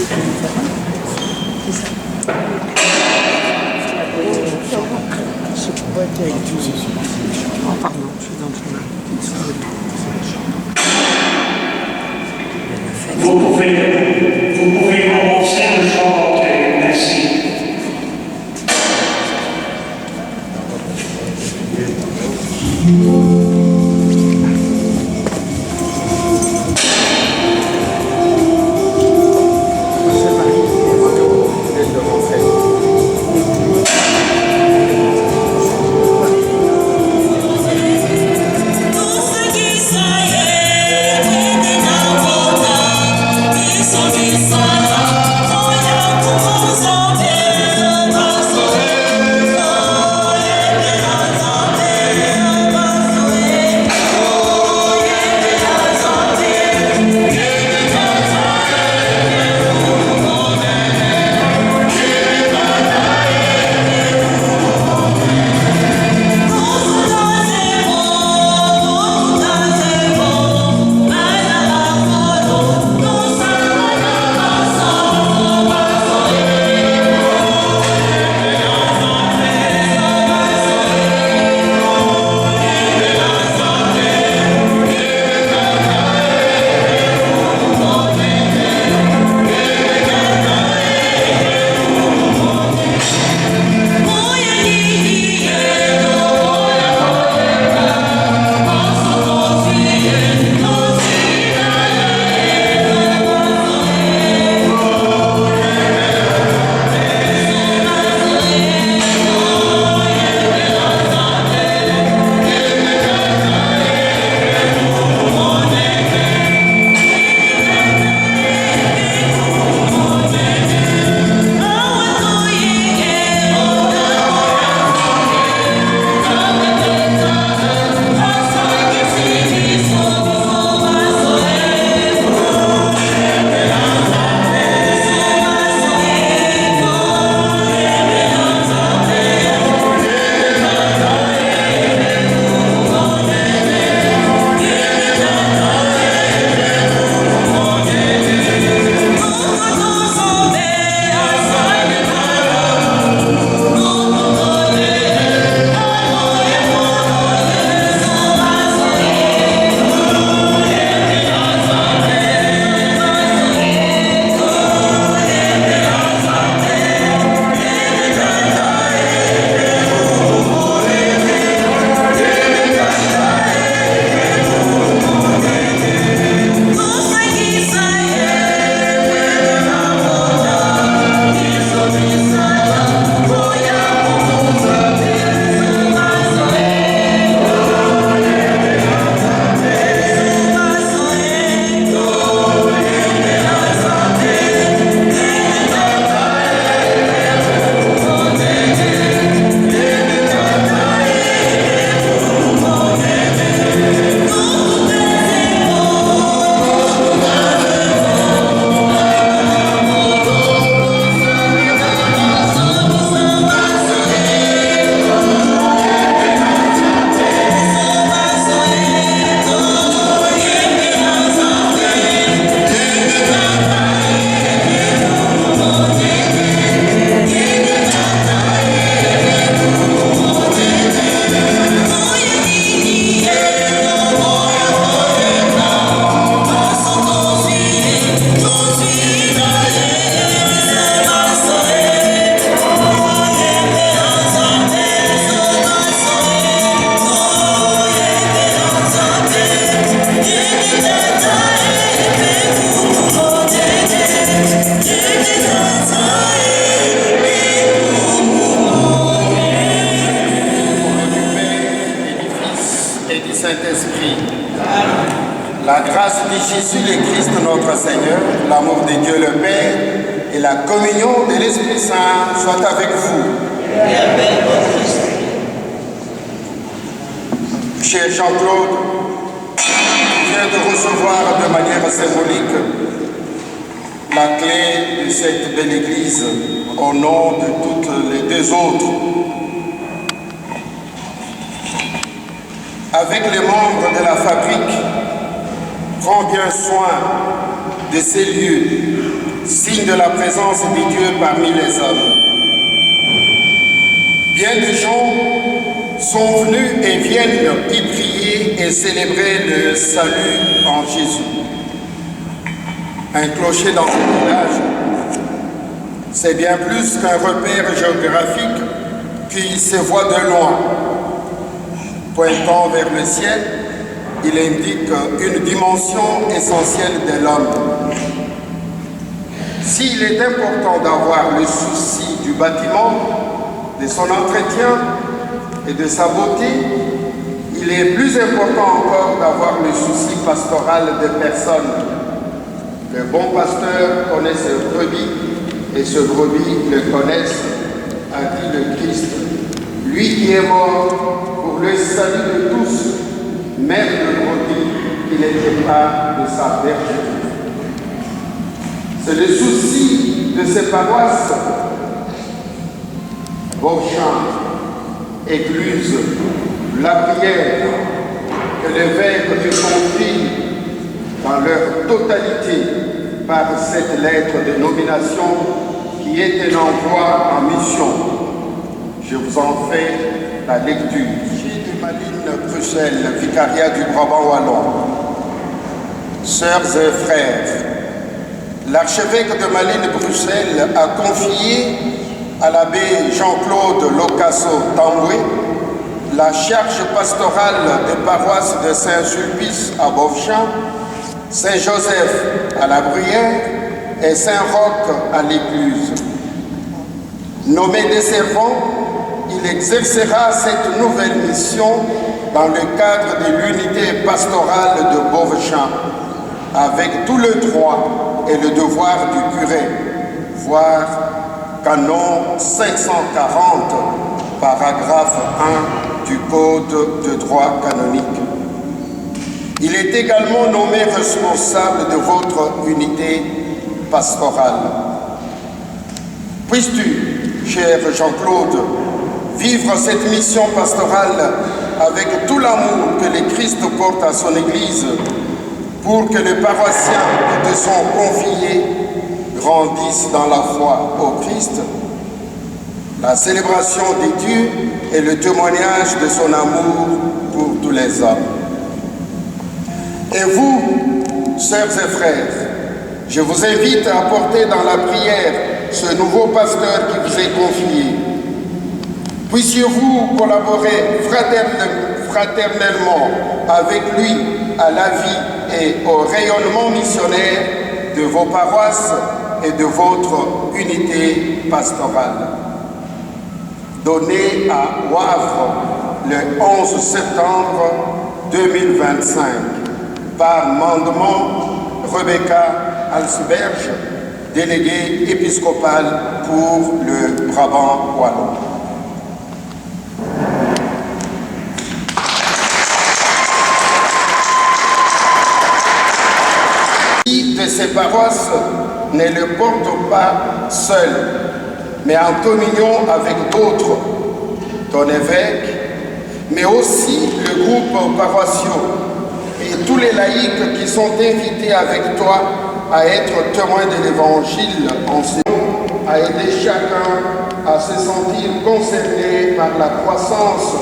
Oh, pardon, je suis dans le chemin. Vous pouvez commencer à chanter. Merci. La grâce de Jésus le Christ notre Seigneur, l'amour de Dieu le Père et la communion de l'Esprit Saint soient avec vous. Cher Jean-Claude, tu viens de recevoir de manière symbolique la clé de cette belle église au nom de toutes les deux autres. Avec les membres de la fabrique, prends bien soin de ces lieux si signe de la présence de Dieu parmi les hommes. Bien des gens sont venus et viennent y prier et célébrer le salut en Jésus. Un clocher dans ce village, c'est bien plus qu'un repère géographique qui se voit de loin. Pointant vers le ciel, il indique une dimension essentielle de l'homme. S'il est important d'avoir le souci du bâtiment, de son entretien et de sa beauté, il est plus important encore d'avoir le souci pastoral des personnes. Le bon pasteur connaît ses brebis et ce brebis le connaissent, a dit le Christ. Lui qui est mort pour le salut de tous, même le brebis qui n'était pas de sa bergerie. C'est le souci de ces paroisses, Beauchamp, Écluse, la prière, que l'évêque te confie dans leur totalité par cette lettre de nomination qui est un envoi en mission. Je vous en fais la lecture. Gilles de Malines, Bruxelles, vicariat du Brabant Wallon. Sœurs et frères, l'archevêque de Malines, Bruxelles a confié à l'abbé Jean-Claude Locasso-Tamboué la charge pastorale des paroisses de Saint-Sulpice à Beauchamp, Saint-Joseph à la Bruyère et Saint-Roch à l'Écluse. Nommé des servants, il exercera cette nouvelle mission dans le cadre de l'unité pastorale de Beauchamp, avec tout le droit et le devoir du curé, voire canon 540, paragraphe 1 du Code de droit canonique. Il est également nommé responsable de votre unité pastorale. Puisses-tu, cher Jean-Claude, vivre cette mission pastorale avec tout l'amour que le Christ porte à son Église pour que les paroissiens qui te sont confiés grandissent dans la foi au Christ, la célébration des dieux et le témoignage de son amour pour tous les hommes. Et vous, sœurs et frères, je vous invite à apporter dans la prière ce nouveau pasteur qui vous est confié. Puissiez-vous collaborer fraternellement avec lui à la vie et au rayonnement missionnaire de vos paroisses et de votre unité pastorale. Donné à Wavre le 11 septembre 2025 par mandement Rebecca Alsberge, déléguée épiscopale pour le Brabant Wallon. De ces paroisses ne le portent pas seul, mais en communion avec d'autres, ton évêque, mais aussi le groupe paroissiaux et tous les laïcs qui sont invités avec toi à être témoins de l'Évangile enseignant, à aider chacun à se sentir concerné par la croissance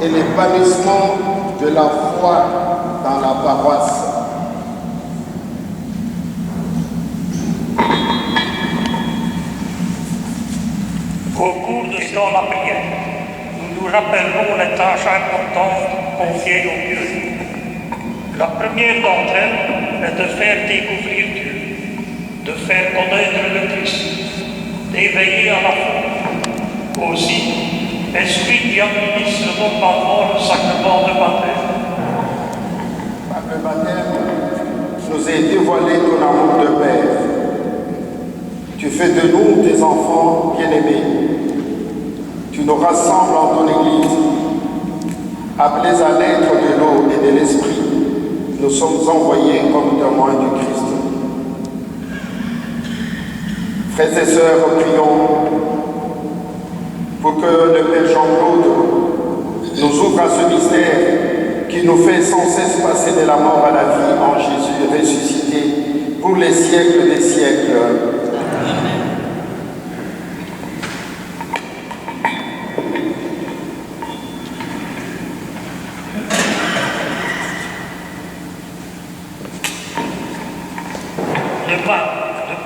et l'épanouissement de la foi dans la paroisse. Au cours de ce temps la prière, nous nous rappellerons les tâches importantes confiées au curé. La première d'entre elles est de faire découvrir Dieu, de faire connaître le Christ, d'éveiller à la foi. Aussi, l'Esprit qui administre donc parfois le sacrement de baptême. Par le baptême, nous est dévoilé ton amour de Père. Tu fais de nous tes enfants bien-aimés. Tu nous rassembles en ton Église, appelés à l'être de l'eau et de l'Esprit. Nous sommes envoyés comme témoins du Christ. Frères et sœurs, prions pour que le Père Jean-Claude nous ouvre à ce mystère qui nous fait sans cesse passer de la mort à la vie en Jésus ressuscité pour les siècles des siècles.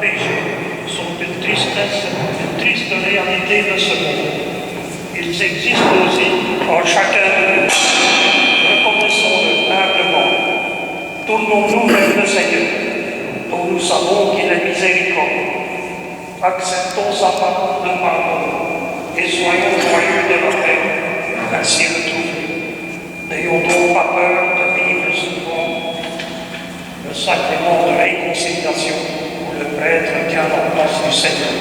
péchés sont une tristesse, une triste réalité de ce monde. Ils existent aussi en chacun de nous. Reconnaissons-le humblement. Tournons-nous vers le Seigneur, dont nous savons qu'il est miséricordieux. Acceptons sa parole de pardon et soyons joyeux de la paix, ainsi retrouvée. N'ayons donc pas peur de vivre souvent le sacrement de réconciliation où le prêtre tient la place du Seigneur.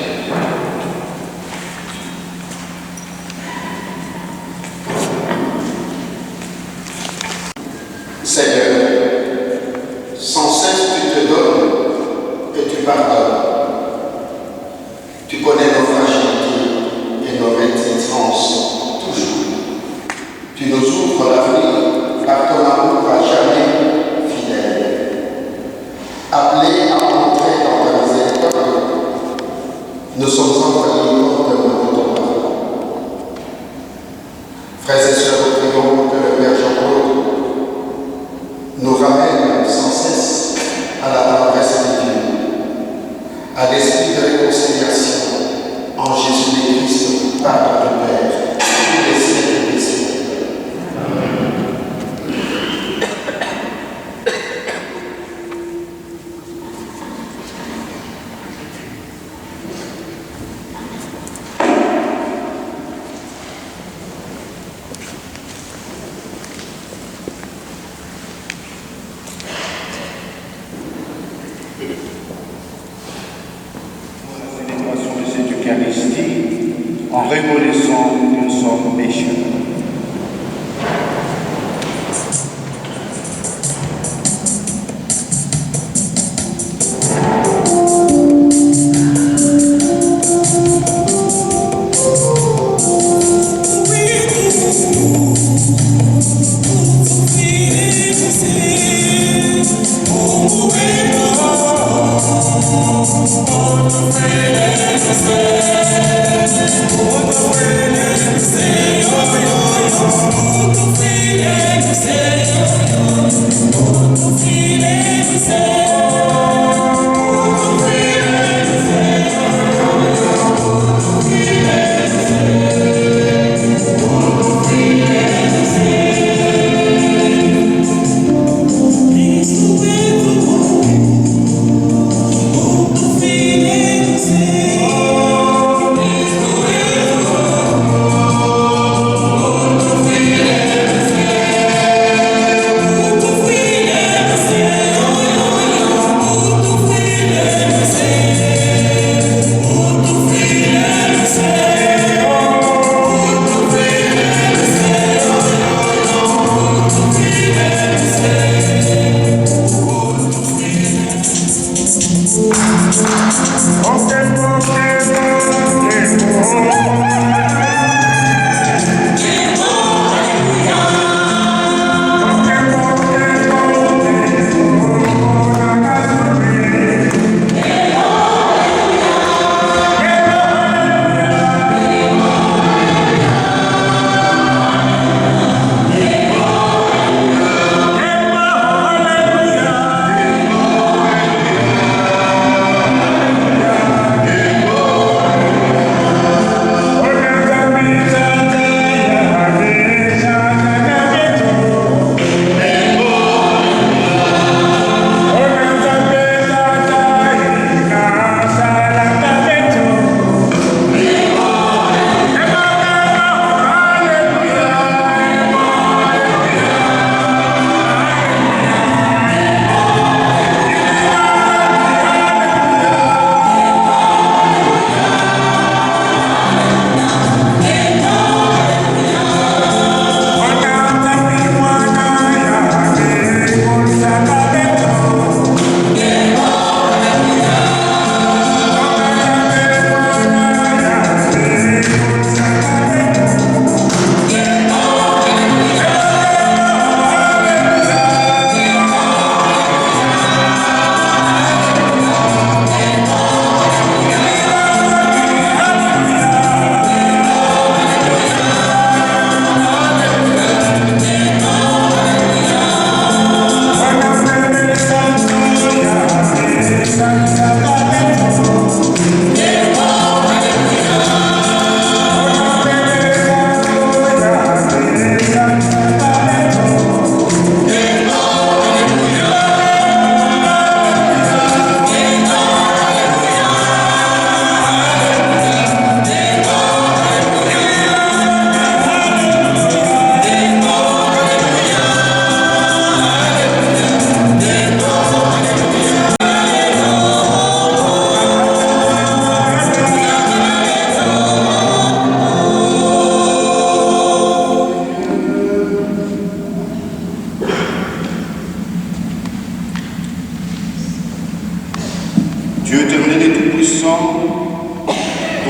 Seigneur, sans cesse tu te donnes et tu pardonnes. Tu connais nos fragilités et nos réticences toujours. Tu nous ouvres l'avenir par ton amour à jamais fidèle. Appelés à entrer dans ta miséricorde, nous sommes envoyés fortement de ton pardon. Frères et sœurs, nous prions que le Père Jean-Claude nous ramène sans cesse à la tendresse de Dieu, à l'esprit de réconciliation en Jésus-Christ par notre Père, tous les siècles des siècles. En reconnaissant que nous sommes pécheurs. Oh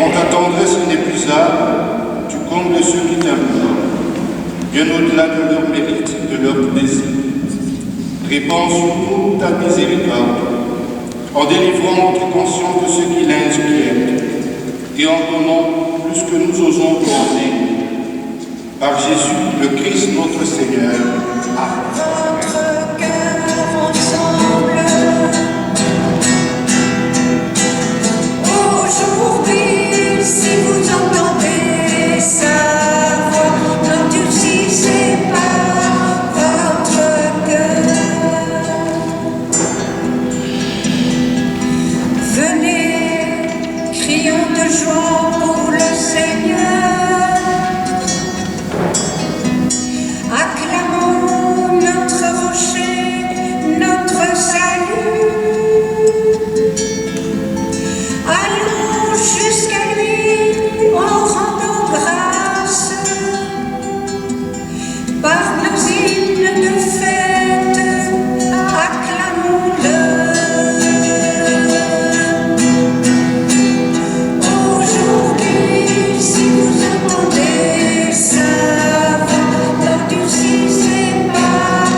quand ta tendresse est inépuisable, tu combles ceux qui t'implorent, bien au-delà de leur mérite, de leur désir. Répands sur nous ta miséricorde, en délivrant notre conscience de ce qui l'inquiète, et en donnant plus que nous osons penser. Par Jésus, le Christ notre Seigneur. Amen. Votre cœur ensemble. Aujourd'hui, si vous entendez sa voix, n'endurcissez pas votre cœur. Venez, crions de joie pour le Seigneur. Acclamons notre rocher, notre salut. Allons jusqu'à lui en rendant grâce. Par nos hymnes de fête, acclamons-le. Aujourd'hui, si vous entendez sa voix, n'endurcissez pas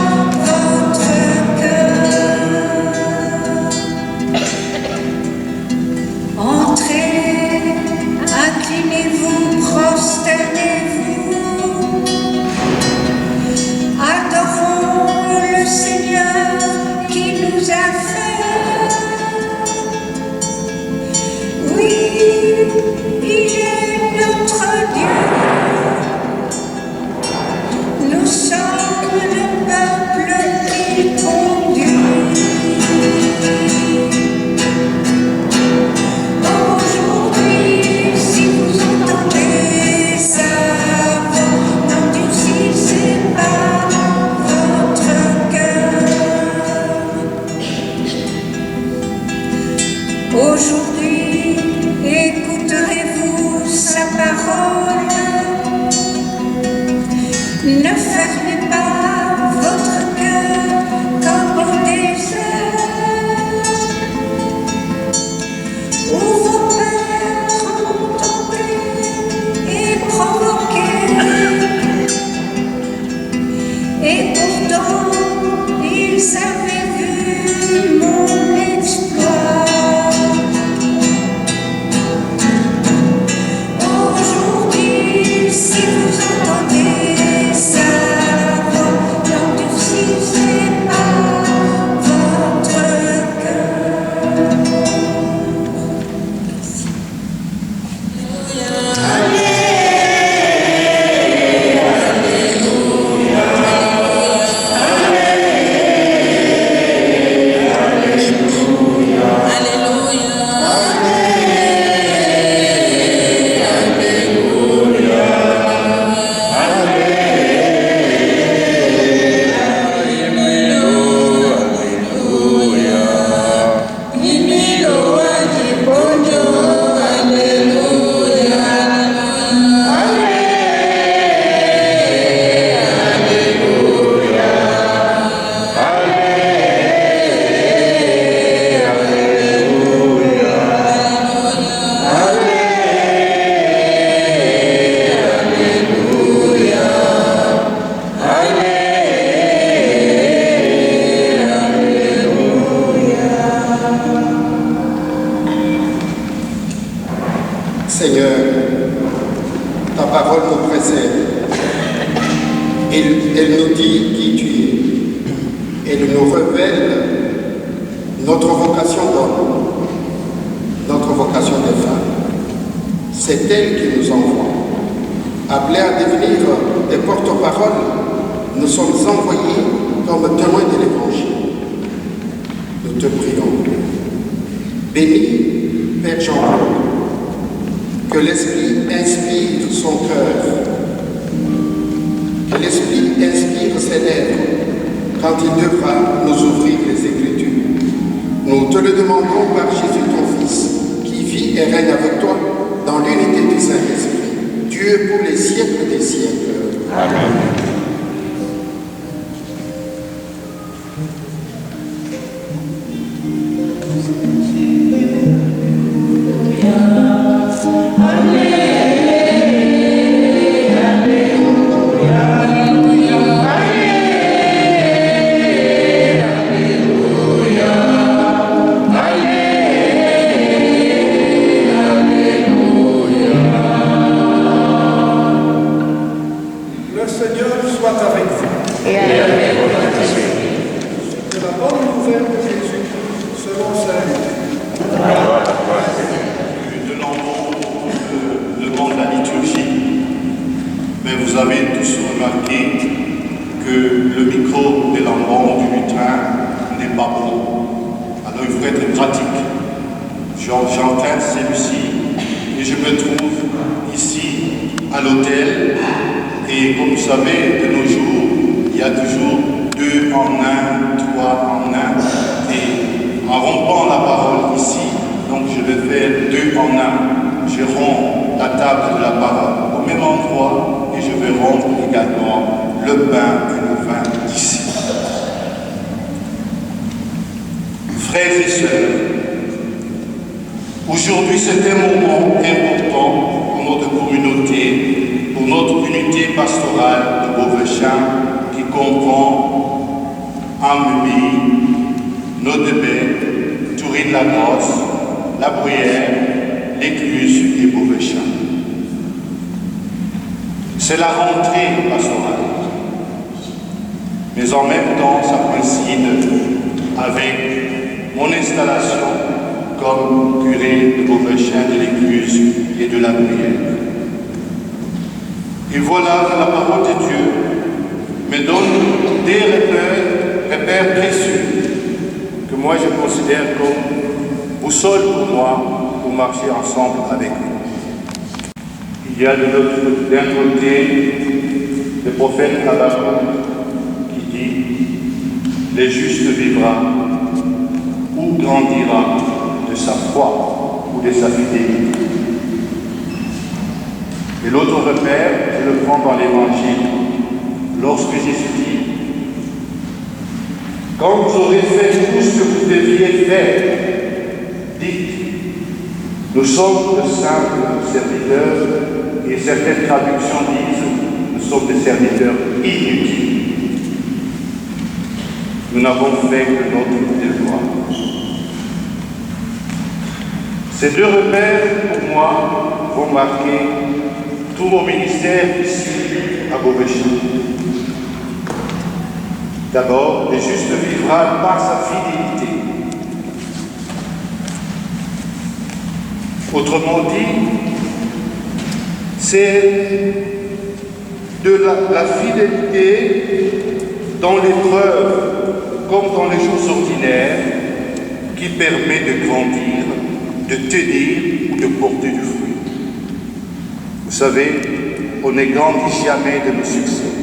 votre cœur. Entrez, inclinez-vous, prosternez-vous. Adorons le Seigneur qui nous a fait. Oui, il est notre Dieu. Nous sommes le peuple qu'il conduit. Aujourd'hui, si vous entendez sa voix, n'endurcissez pas votre cœur. Aujourd'hui, écouterez-vous sa parole. Ne fermez pas votre cœur comme au désert, où vos pères ont tombé et provoqué. Et pourtant, ils avaient vu mon exploit. Aujourd'hui, si vous entendez sa voix, n'endurcissez pas votre cœur. Seigneur, ta parole nous précède. Elle nous dit qui tu es. Elle nous révèle notre vocation d'homme, notre vocation de femme. C'est elle qui nous envoie. Appelés à devenir des porte-paroles, nous sommes envoyés comme témoins de l'Évangile. Nous te prions. Bénis Père Jean-Claude, que l'Esprit inspire son cœur, que l'Esprit inspire ses lèvres quand il devra nous ouvrir les Écritures. Nous te le demandons par Jésus ton Fils, qui vit et règne avec toi dans l'unité du Saint-Esprit, Dieu pour les siècles des siècles. Amen. Alléluia. Sainte-Lucie et je me trouve ici à l'hôtel. Et comme vous savez, de nos jours, il y a toujours 2 en 1, 3 en 1. Et en rompant la parole ici, donc je vais faire 2 en 1. Je romps la table de la parole au même endroit et je vais rompre également le pain et le vin ici. Frères et sœurs, aujourd'hui c'est un moment important pour notre communauté, pour notre unité pastorale de Beauvechain qui comprend Amumi, Nodebé, Tourine-la-Grosse, La Bruyère, l'Écluse et Beauvechain. C'est la rentrée pastorale, mais en même temps ça coïncide avec mon installation comme curé de Beauvechain, de l'Écluse et de La Bruyère. Et voilà que la parole de Dieu me donne des repères précieux que moi je considère comme boussole pour moi pour marcher ensemble avec lui. Il y a d'un côté le prophète Habakkuk qui dit « Les justes vivra ou grandira de sa foi ou de sa fidélité. » Et l'autre repère, je le prends dans l'Évangile, lorsque Jésus dit « Quand vous aurez fait tout ce que vous deviez faire, dites, nous sommes de simples serviteurs, et certaines traductions disent, nous sommes des serviteurs inutiles. Nous n'avons fait que notre devoir. » Ces 2 repères, pour moi, vont marquer tout mon ministère ici à Beauvechain. D'abord, le juste vivra par sa fidélité. Autrement dit, c'est de la fidélité dans l'épreuve comme dans les jours ordinaires qui permet de grandir, de tenir ou de porter du fruit. Vous savez, on ne grandit jamais de nos succès.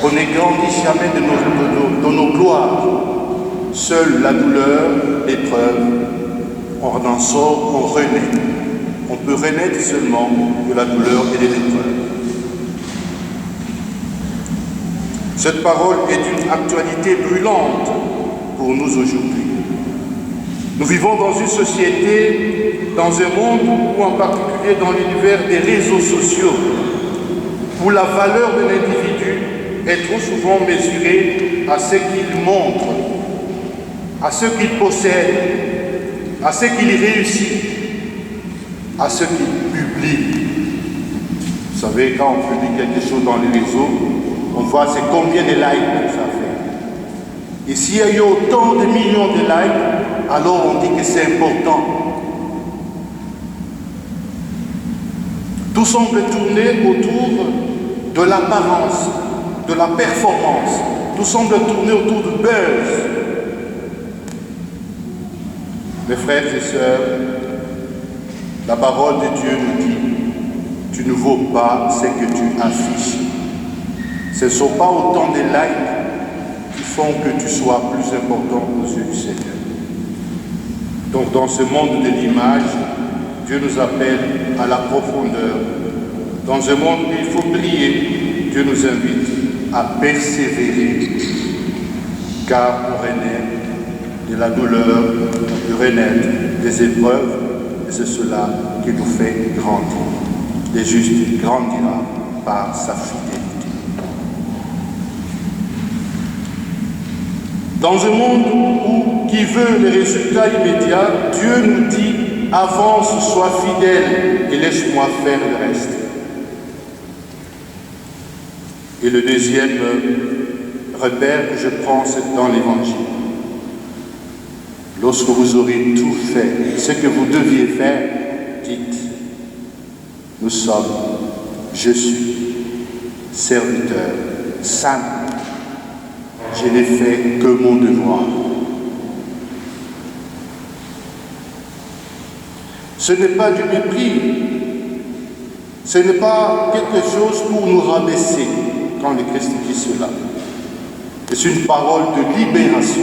On ne grandit jamais de nos gloires. Seule la douleur, l'épreuve, on en sort, on renaît. On peut renaître seulement de la douleur et de l'épreuve. Cette parole est d'une actualité brûlante pour nous aujourd'hui. Nous vivons dans une société, dans un monde où en particulier dans l'univers des réseaux sociaux, où la valeur de l'individu est trop souvent mesurée à ce qu'il montre, à ce qu'il possède, à ce qu'il réussit, à ce qu'il publie. Vous savez, quand on publie quelque chose dans les réseaux, on voit c'est combien de likes ça fait. Et s'il y a eu autant de millions de likes, alors on dit que c'est important. Tout semble tourner autour de l'apparence, de la performance. Tout semble tourner autour du buzz. Mes frères et sœurs, la parole de Dieu nous dit, tu ne vaux pas ce que tu affiches. Ce ne sont pas autant de likes qui font que tu sois plus important aux yeux du Seigneur. Donc dans ce monde de l'image, Dieu nous appelle à la profondeur. Dans un monde où il faut briller, Dieu nous invite à persévérer, car on renaît de la douleur, de renaître des épreuves, et c'est cela qui nous fait grandir. Le juste grandira par sa fidélité. Dans un monde qui veut les résultats immédiats, Dieu nous dit « Avance, sois fidèle et laisse-moi faire le reste ». Et le deuxième repère que je prends, c'est dans l'Évangile. Lorsque vous aurez tout fait, ce que vous deviez faire, dites « Nous sommes, je suis, serviteur, simple. Je n'ai fait que mon devoir. » Ce n'est pas du mépris. Ce n'est pas quelque chose pour nous rabaisser quand le Christ dit cela. C'est une parole de libération.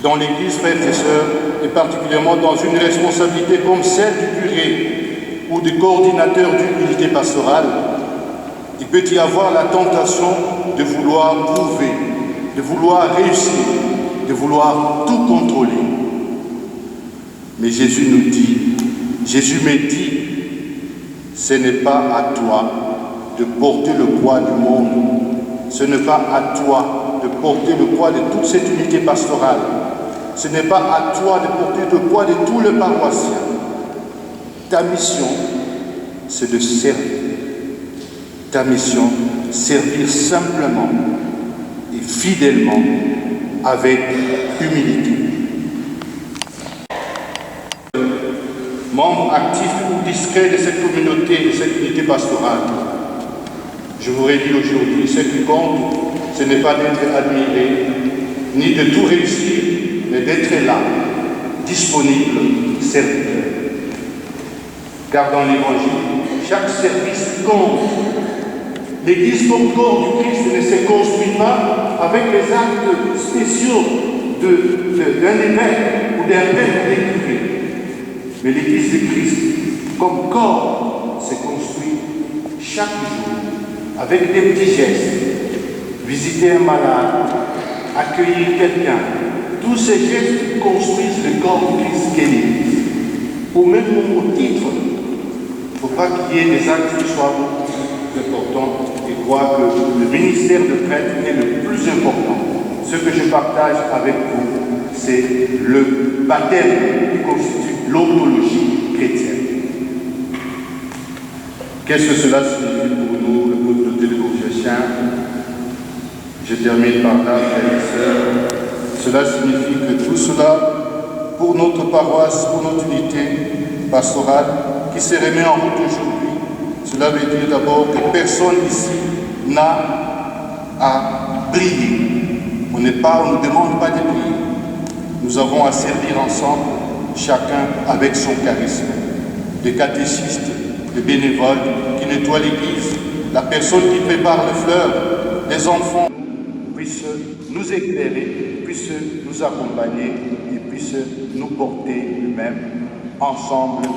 Dans l'Église, frères et sœurs, et particulièrement dans une responsabilité comme celle du curé ou du coordinateur d'une unité pastorale, il peut y avoir la tentation de vouloir prouver, de vouloir réussir, de vouloir tout contrôler. Mais Jésus nous dit, Jésus me dit, ce n'est pas à toi de porter le poids du monde. Ce n'est pas à toi de porter le poids de toute cette unité pastorale. Ce n'est pas à toi de porter le poids de tout le paroissien. Ta mission, c'est de servir. Ta mission, servir simplement et fidèlement avec humilité. Membre actif ou discret de cette communauté, de cette unité pastorale, je vous ai dit aujourd'hui, ce qui compte, ce n'est pas d'être admiré, ni de tout réussir, mais d'être là, disponible, serviteur. Car dans l'Évangile, chaque service compte. L'Église comme corps du Christ ne se construit pas avec les actes spéciaux d'un évêque ou d'un père déclaré. Mais l'Église de Christ, comme corps, se construit chaque jour avec des petits gestes. Visiter un malade, accueillir quelqu'un. Tous ces gestes construisent le corps du Christ qu'est l'Église. Ou même au titre, il ne faut pas qu'il y ait des actes qui soient importants et croire que le ministère de prêtre est le plus important. Ce que je partage avec vous, c'est le baptême qui constitue l'ontologie chrétienne. Qu'est-ce que cela signifie pour nous, le peuple de Bourgesien? Je termine par là, frères et sœurs. Cela signifie que tout cela, pour notre paroisse, pour notre unité pastorale, qui se remet en route aujourd'hui, cela veut dire d'abord que personne ici n'a à briller. On ne demande pas de briller. Nous avons à servir ensemble, chacun avec son charisme. Des catéchistes, des bénévoles qui nettoient l'église, la personne qui prépare les fleurs, les enfants puissent nous éclairer, puissent nous accompagner et puissent nous porter eux-mêmes ensemble.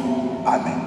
Amen.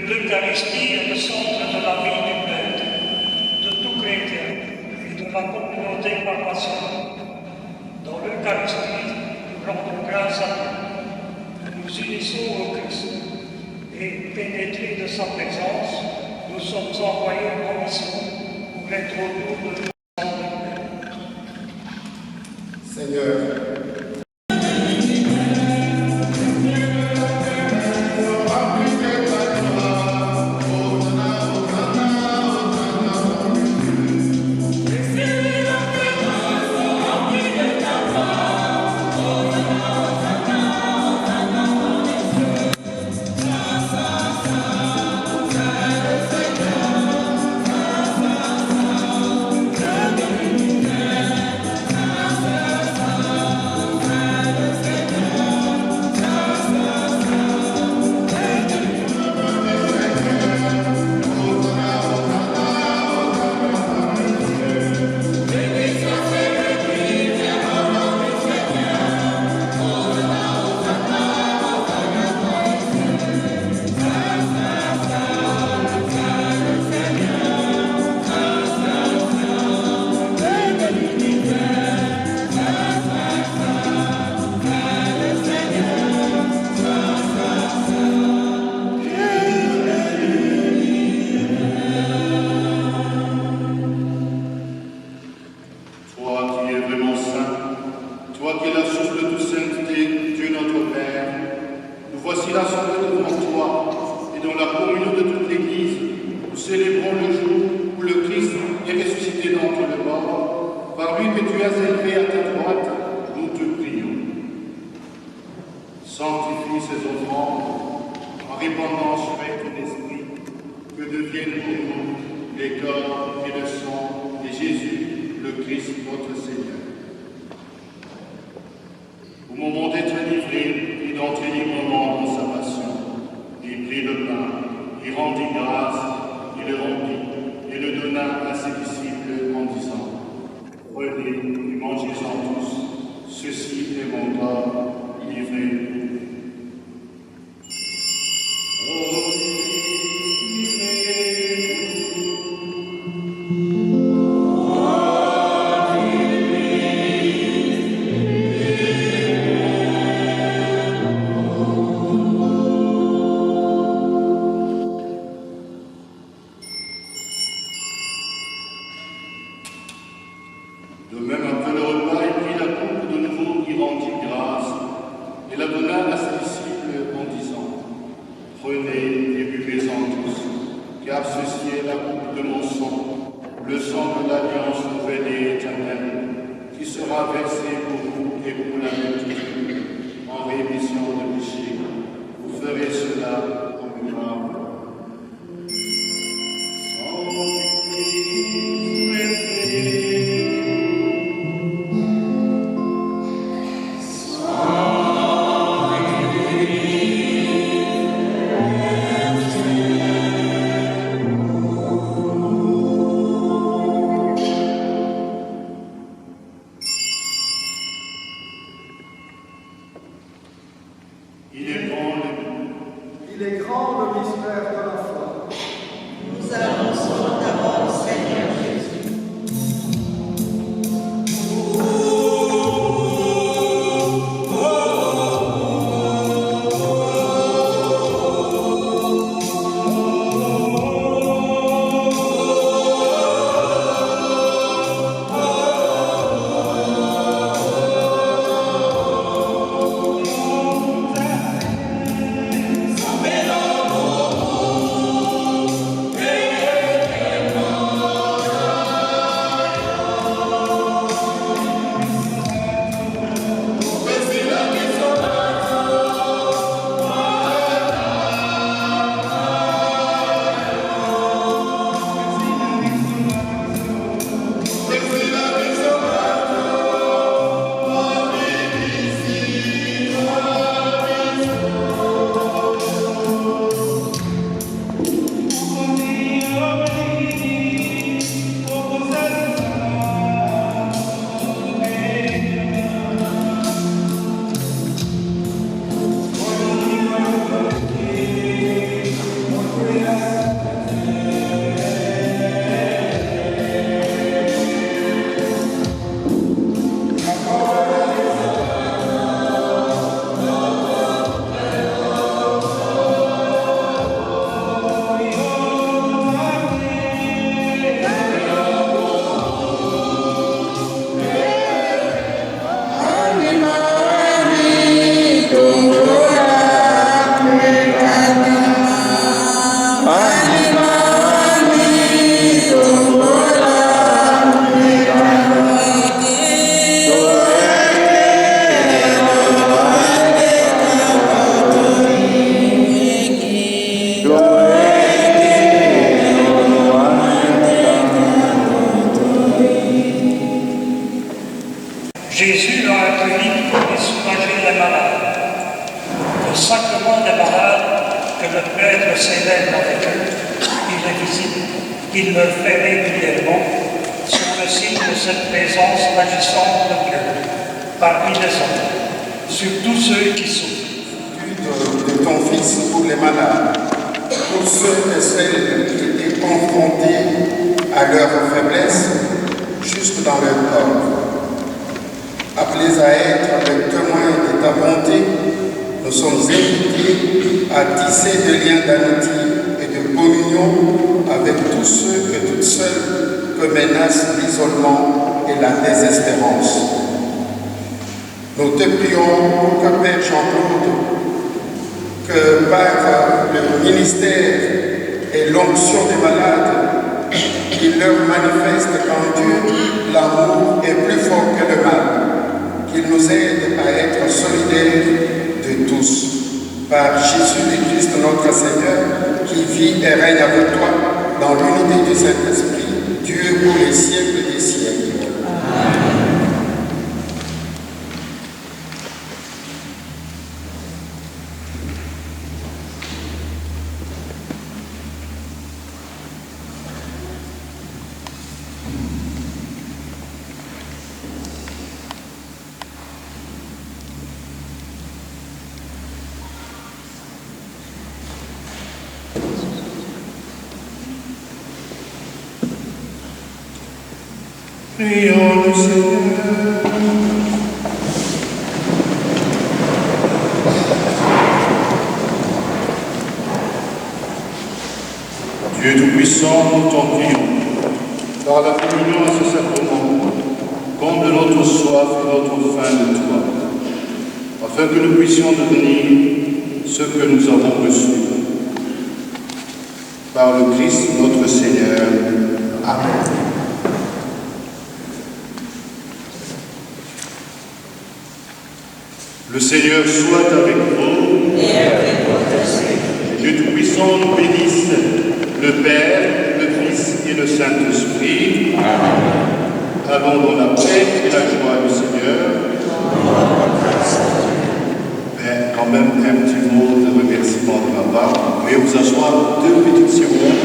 L'Eucharistie est le centre de la vie du prêtre, de tout chrétien et de la communauté paroissiale. Dans l'Eucharistie, nous rendons grâce à Dieu, nous unissons au Christ et pénétrés de sa présence, nous sommes envoyés en mission pour être autour de nous. Seigneur, et le mort, par lui que tu as élevé à ta droite, nous te prions. Sanctifie ces offrandes en répandant sur elles ton esprit, que deviennent pour nous les corps et le sang de Jésus, le Christ, notre Seigneur. Au moment d'être livré et d'entrer librement dans sa passion, il prit le pain, il rendit grâce, il le rompit et le donna à ses disciples en disant : Prenez et mangez-en tous, ceci est mon corps livré. De même, après le repas, il prit la coupe de nouveau, il rendit grâce, et la donna à ses disciples en disant : Prenez et buvez-en tous, car ceci est la coupe de mon sang, le sang de l'alliance nouvelle et éternelle, qui sera versé pour vous et pour la multitude, en rémission de péché. Vous ferez cela en mémoire. Il est grand le mystère de la foi. Nous annonçons d'abord, Seigneur Jésus. Jésus a accueilli et soulagé les malades. Le sacrement des malades que le prêtre célèbre avec eux, il est visible, il le fait régulièrement, sont le signe de cette présence agissante de Dieu parmi les hommes, sur tous ceux qui souffrent. De ton Fils pour les malades, pour ceux et celles qui étaient confrontés à leur faiblesse, jusque dans leur corps. Appelés à être les témoins de ta bonté, nous sommes invités à tisser des liens d'amitié et de communion avec tous ceux et toutes celles que menacent l'isolement et la désespérance. Nous te prions pour que Père Jean-Claude, que par le ministère et l'onction des malades, qu'il leur manifeste qu'en Dieu, l'amour est plus fort que le mal, qu'il nous aide à être solidaires de tous. Par Jésus-Christ notre Seigneur, qui vit et règne avec toi dans l'unité du Saint-Esprit, Dieu pour les siècles des siècles. Prions le Seigneur. Dieu Tout-Puissant, nous t'en prions, par la communion à ce sacrement, comble notre soif et notre faim de toi, afin que nous puissions devenir ce que nous avons reçu. Par le Christ notre Seigneur. Amen. Le Seigneur soit avec vous. Et avec votre esprit. Dieu Tout-Puissant nous bénisse, le Père, le Fils et le Saint-Esprit. Amen. Allons dans la paix et la joie du Seigneur. Mais quand même un petit mot de remerciement de ma part. Vous pouvez vous asseoir 2 petites secondes.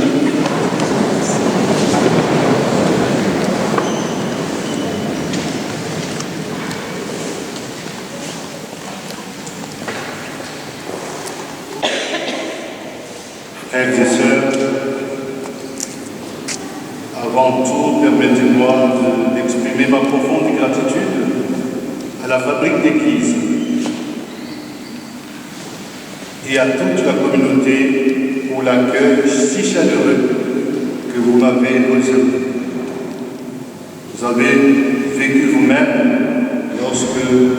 Frères et sœurs, avant tout, permettez-moi d'exprimer ma profonde gratitude à la Fabrique d'Église et à toute la communauté pour l'accueil si chaleureux que vous m'avez réservé. Vous avez vécu vous-même lorsque le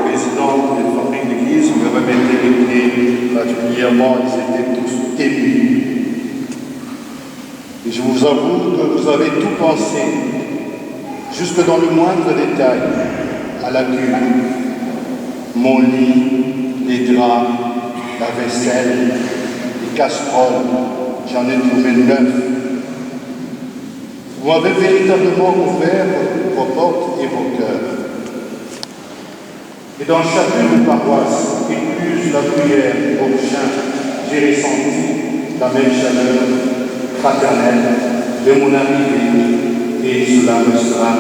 président de la Fabrique d'Église me remettait les clés particulièrement, ils étaient tous émus. Et je vous avoue que vous avez tout pensé, jusque dans le moindre détail, à la cure, mon lit, les draps, la vaisselle, les casseroles, j'en ai trouvé 9. Vous avez véritablement ouvert vos portes et vos cœurs. Et dans chacune des paroisses, écluse la prière au prochain, j'ai ressenti la même chaleur fraternelle de mon arrivée, et cela me sera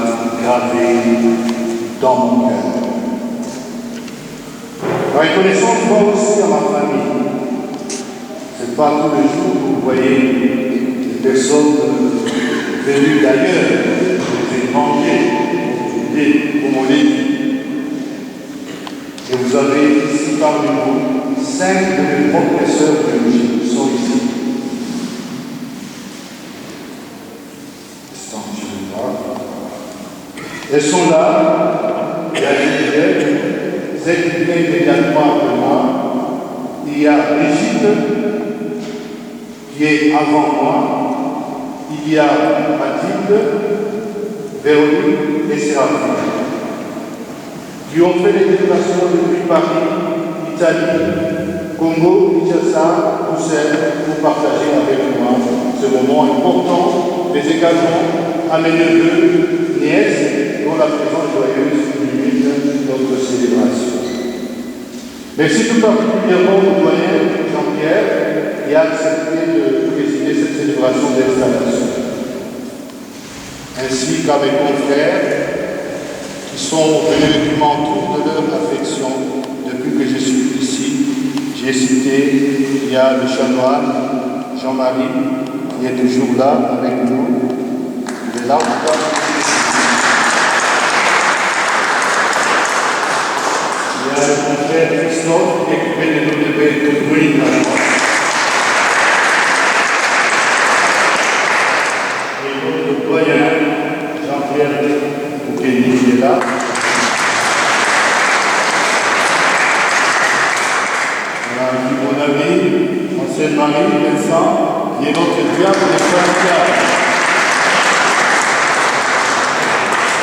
gravé dans mon cœur. La reconnaissance va aussi à ma famille. Ce n'est pas tous les jours que vous voyez des personnes venues d'ailleurs, des étrangers, pour mon lit. Et vous avez ici parmi vous 5 de mes propres sœurs biologiques sont ici. Elles sont là, il y a Juliette, celle qui vient immédiatement après moi. Il y a Brigitte, qui est avant moi. Il y a Mathilde, Véronique et Séraphine, qui ont fait les déplacements depuis Paris, Italie, Congo, Kinshasa, Bruxelles, pour partager avec moi ce moment important, mais également à mes neveux, nièces, dont la présence joyeuse illumine notre célébration. Merci tout particulièrement au doyen Jean-Pierre qui a accepté de présider cette célébration d'installation, ainsi qu'à mes confrères qui sont venus qui m'entourent de leur affection depuis que je suis ici. J'ai cité, il y a le chanoine Jean-Marie qui est toujours là avec nous. Il est là encore. Il y a le confrère Christophe qui est occupé de nous de toute brune. Et notre doyen Jean-Pierre Boukeni qui est là. Mon ami, ancienne Marie, Vincent, qui est notre diable des Saint-Pierre.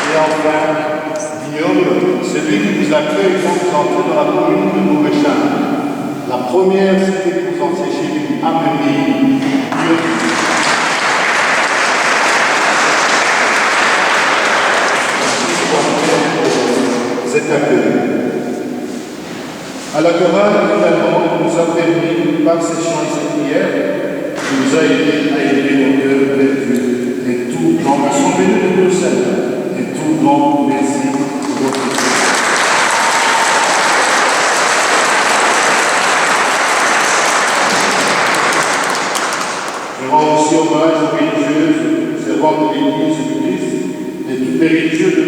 Et enfin, Guillaume, celui qui vous accueille quand vous entrez dans la commune de Beaubéchin. La première cité que vous entrez chez lui, Amélie. Vous êtes accueillis. À la chorale, également, nous a permis, par ces chants et ces prières, qui nous a aidé à élever nos cœurs vers Dieu. Et tout grand, nous sommes venus de Bruxelles. Et tout grand, merci pour votre Dieu. Je rends aussi hommage aux religieuses, servantes de l'Église du Christ, et tous les religieux de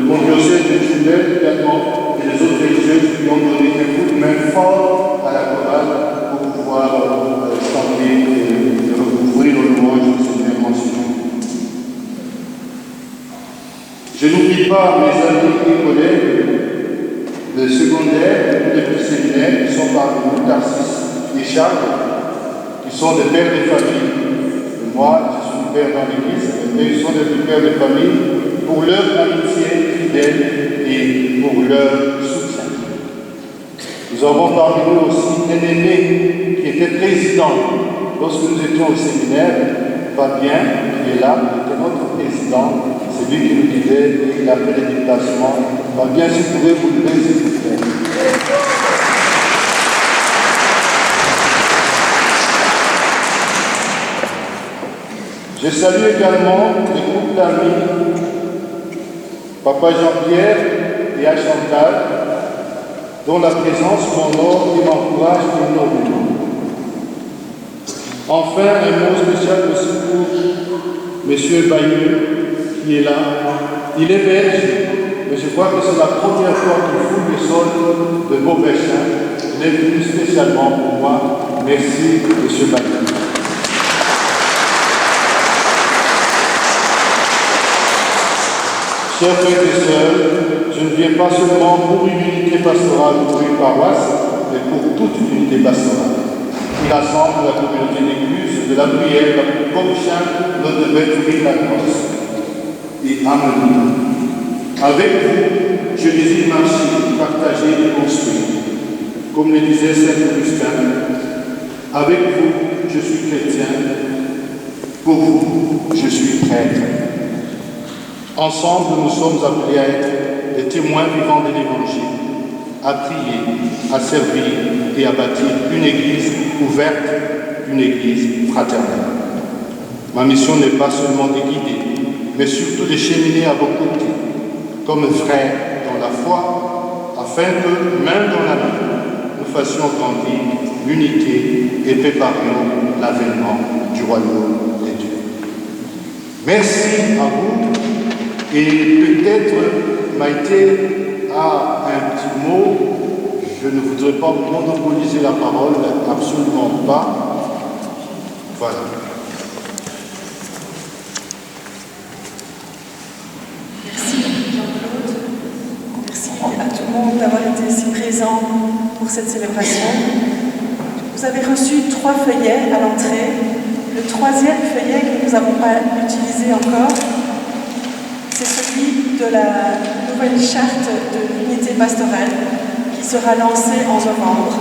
mon diocèse de Chumel également, et les autres religieuses qui ont donné un coup de main fort à la chorale pour pouvoir chanter et recouvrir le louange du Seigneur en ce jour. Je n'oublie pas mes amis et collègues de secondaire ou de séminaire qui sont parmi nous, Tarsis et Charles, qui sont des pères de famille. Moi, je suis père dans l'Église, mais ils sont des pères de famille pour leur amitié fidèle et pour leur soutien. Nous avons parmi nous aussi un aîné qui était président lorsque nous étions au séminaire, Fabien, qui est là, qui était notre président, c'est lui qui nous guidait et il a fait les déplacements. Fabien, si vous pouvez vous lever, s'il vous plaît. Je salue également le groupe d'amis, Papa Jean-Pierre et à Chantal, dont la présence m'honore et m'encourage énormément. Enfin, un mot spécial aussi pour M. Bayeux, qui est là. Il est belge, mais je crois que c'est la première fois qu'il foule le sol de Beaubéchin. Il est venu spécialement pour moi. Merci, M. Bayeux. Chers frères et sœurs, je ne viens pas seulement pour une unité pastorale ou pour une paroisse, mais pour toute unité pastorale, qui rassemble la communauté d'église, de la prière, comme chacun devait ouvrir la grâce et amener. Avec vous, je désire marcher, partager et construire. Comme le disait Saint Augustin, avec vous, je suis chrétien, pour vous, je suis prêtre. Ensemble, nous sommes appelés à être des témoins vivants de l'Évangile, à prier, à servir et à bâtir une Église ouverte, une Église fraternelle. Ma mission n'est pas seulement de guider, mais surtout de cheminer à vos côtés, comme frères dans la foi, afin que, main dans la main, nous fassions grandir l'unité et préparions l'avènement du royaume de Dieu. Merci à vous. Et peut-être Maïté a un petit mot. Je ne voudrais pas monopoliser la parole, absolument pas. Voilà. Merci Jean-Claude. Merci à tout le monde d'avoir été si présent pour cette célébration. Vous avez reçu 3 feuillets à l'entrée. Le 3e feuillet que nous n'avons pas utilisé encore, c'est celui de la nouvelle charte de l'unité pastorale qui sera lancée en novembre.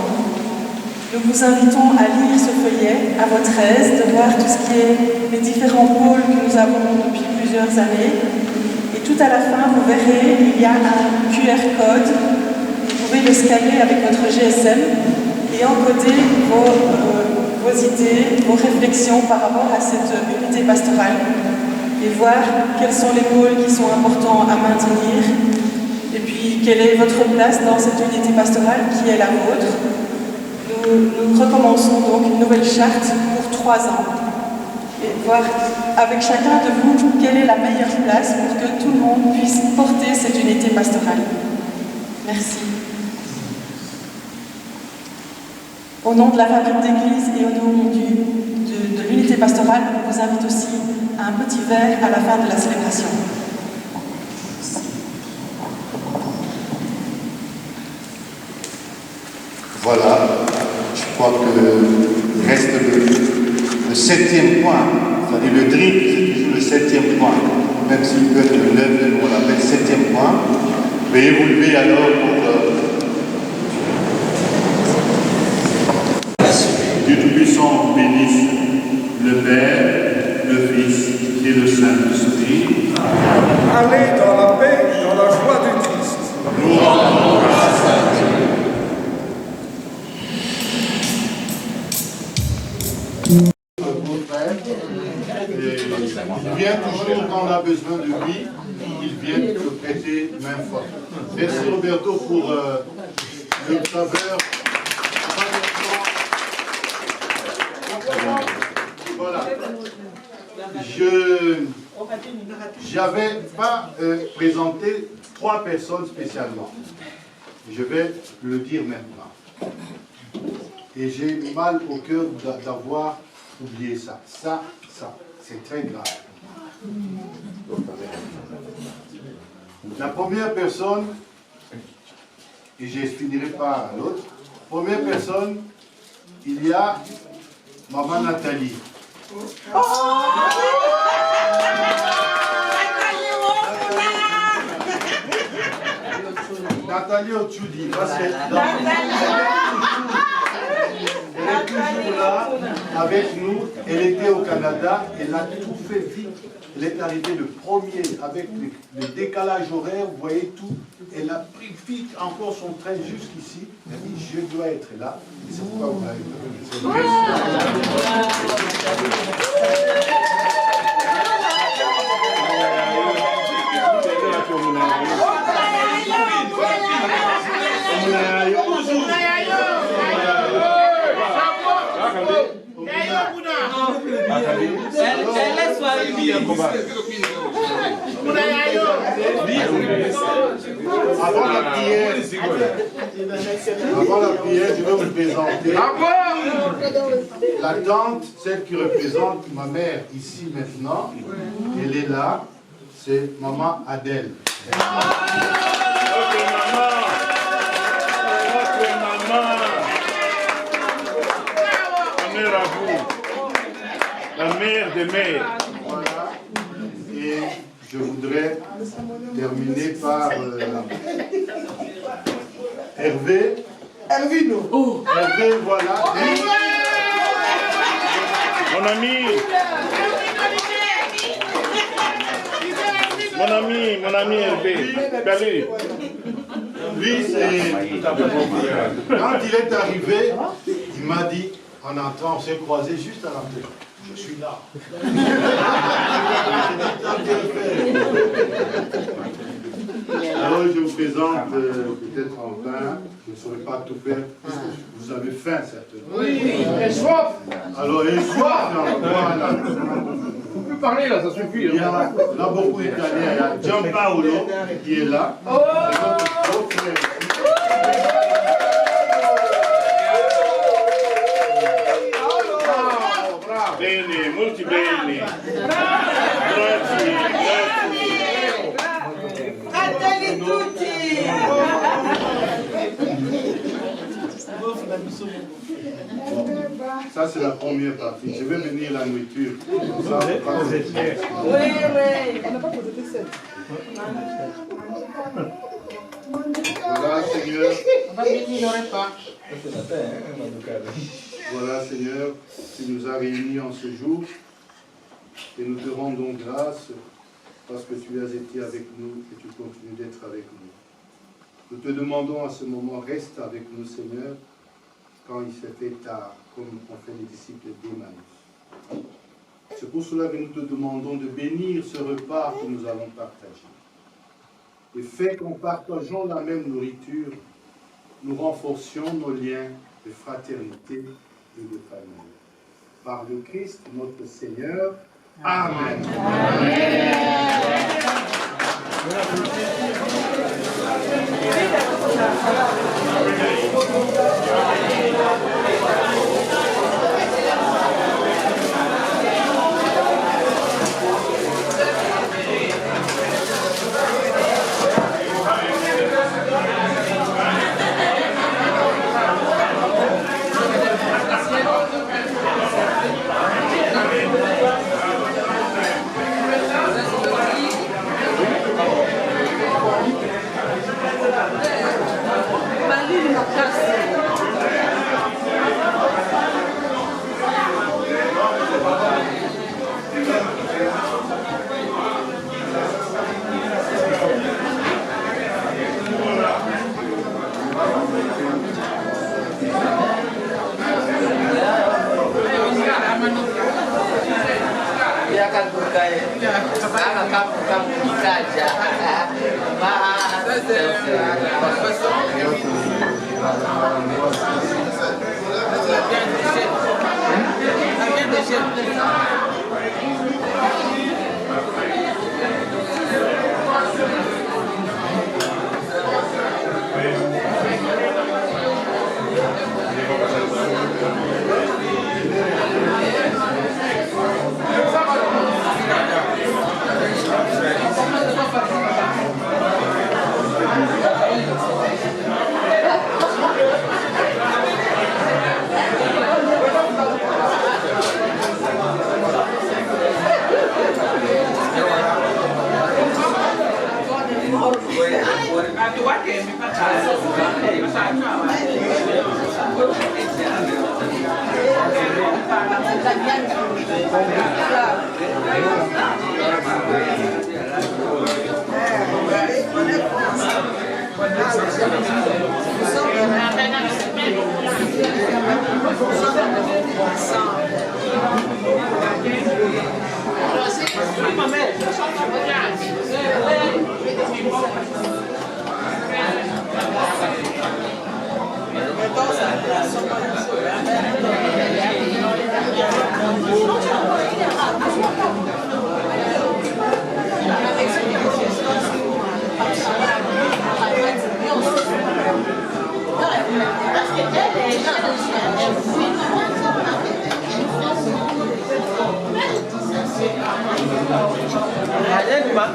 Nous vous invitons à lire ce feuillet à votre aise, de voir tout ce qui est les différents pôles que nous avons depuis plusieurs années. Et tout à la fin, vous verrez, il y a un QR code. Vous pouvez le scanner avec votre GSM et encoder vos idées, vos réflexions par rapport à cette unité pastorale. Et voir quels sont les pôles qui sont importants à maintenir et puis quelle est votre place dans cette unité pastorale qui est la vôtre. Nous recommençons donc une nouvelle charte pour 3 ans et voir avec chacun de vous quelle est la meilleure place pour que tout le monde puisse porter cette unité pastorale. Merci. Au nom de la fabrique d'église et au nom de l'unité pastorale, on vous invite aussi à un petit verre à la fin de la célébration. Voilà, je crois qu'il reste le 7e point, c'est-à-dire le drink, c'est toujours le 7e point. Même s'il peut être le 9e, on l'appelle 7e point. Veuillez vous lever alors pour... Dieu Tout-Puissant bénisse le Père, le Fils et le Saint-Esprit. Allez dans la paix, dans la joie du Christ. Nous rendons grâce à Dieu. Il vient toujours quand on a besoin de lui, il vient te prêter main forte. Merci Roberto pour le faveur. Voilà. J'avais pas présenté 3 personnes spécialement. Je vais le dire maintenant. Et j'ai mal au cœur d'avoir oublié ça. Ça, c'est très grave. La première personne, et je finirai par l'autre, première personne, il y a Maman Nathalie. Nathalie Otchoudi, parce que elle est toujours là avec nous, elle était au Canada, elle a tout fait vite, elle est arrivée le premier avec le décalage horaire, vous voyez tout, elle a pris vite encore son train jusqu'ici, elle a dit je dois être là, et c'est pourquoi vous l'avez fait. Avant la prière, je vais vous présenter la tante, celle qui représente ma mère ici maintenant. Elle est là, c'est maman Adèle. La mère des mères. Voilà. Et je voudrais terminer par Hervé. Elvino. Oh. Hervé, voilà. Mon ami. Mon ami Hervé. Salut. Lui, c'est... Quand il est arrivé, il m'a dit, en entrant, on s'est croisés juste à l'entrée. Je suis là. Alors je vous présente peut-être enfin, je ne saurais pas tout faire, parce que vous avez faim certainement. Oui, et soif. Alors, et soif, voilà. Vous pouvez parler là, ça suffit. Il y a là beaucoup d'Italiens, il y a Gianpaolo qui est là. Oh. Bene, molti bene. Grazie, grazie. Fratelli tutti! Ça, c'est la première partie. Je vais venir la nourriture. Ça, Oui, oui. voilà, Seigneur. Voilà, Seigneur, tu nous as réunis en ce jour et nous te rendons grâce parce que tu as été avec nous et tu continues d'être avec nous. Nous te demandons à ce moment, reste avec nous, Seigneur, quand il s'est fait tard, comme ont fait les disciples d'Emmaüs. C'est pour cela que nous te demandons de bénir ce repas que nous allons partager. Et fait qu'en partageant la même nourriture, nous renforcions nos liens de fraternité et de famille. Par le Christ, notre Seigneur. Amen. Amen.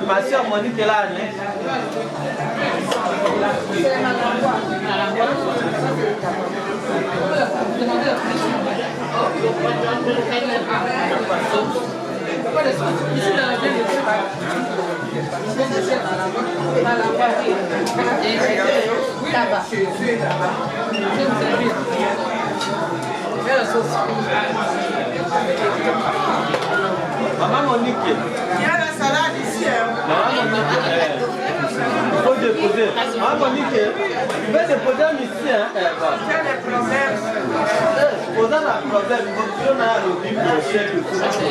Ma soeur Monique est là, Maman Monique. Il y a la salade ici. Maman Monique. Il faut déposer. Maman Monique, tu veux déposer ici. Quel est le problème? Posant le problème, on a le but prochain Il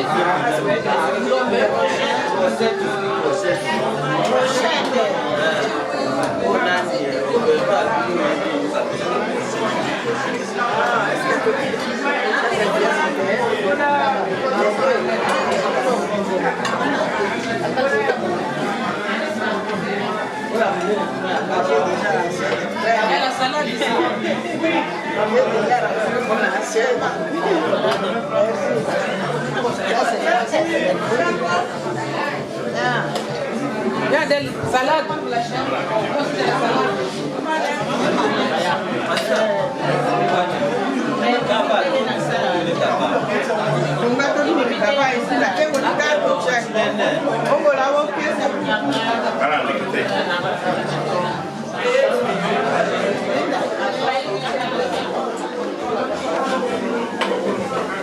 y a la salade ici. Il y a des salades.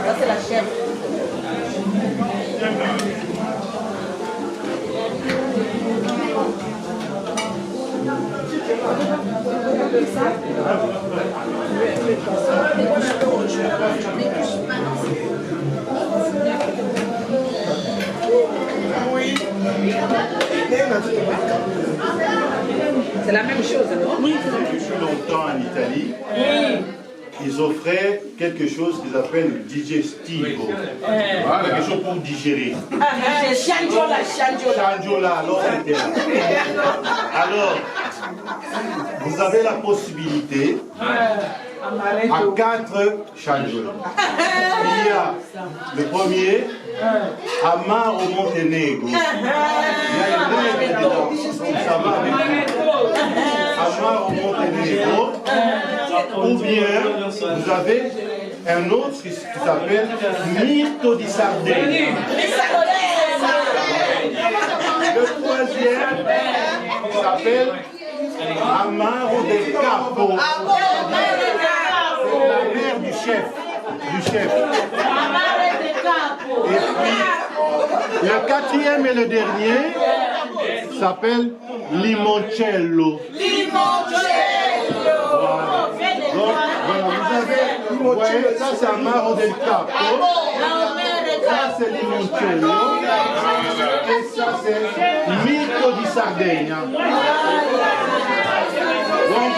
Ça c'est la chèvre. Oui. C'est la même chose, non? Oui, c'est la même chose. Depuis longtemps en Italie, ils offraient quelque chose qu'ils appellent digestivo. Voilà, quelque chose pour digérer. Changiola, alors c'était là. Alors, vous avez la possibilité à 4 changiola. Il y a le premier, Amaro Montenegro. Il y a une règle dedans, donc ça va avec Amaro Montenegro. Ou bien, vous avez un autre qui s'appelle Mito di Sardegna. Le troisième s'appelle Amaro del Capo. C'est la mère du chef. Et puis, le quatrième et le dernier s'appelle Limoncello. Donc, voilà, vous avez, ça c'est Amaro del Capo. ça c'est limoncello. Et ça c'est Mirko di Sardegna. Donc,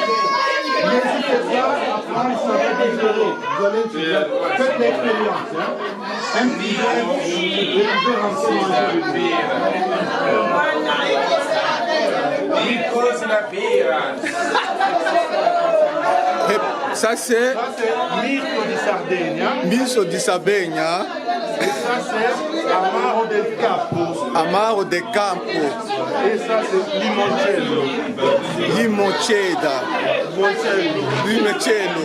n'hésitez pas à prendre ça fait 10 euros. Vous allez faites l'expérience. Un petit verre et vous pouvez rentrer manger le Ça c'est Mirko di Sardegna. Miso di Sardegna. Et ça c'est Amaro del Capo. Amaro del Campo. Et ça c'est Limoncello. Limonceda. Limoncello.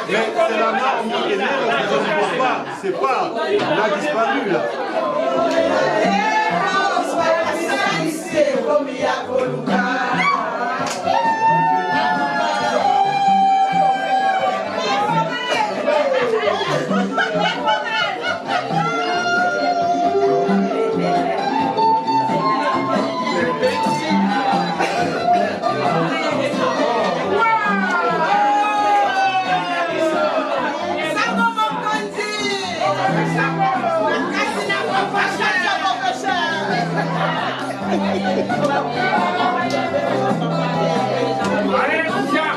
Mais c'est la marque qui est née parce que je ne vois pas. C'est pas. Elle a disparu là. Alléluia.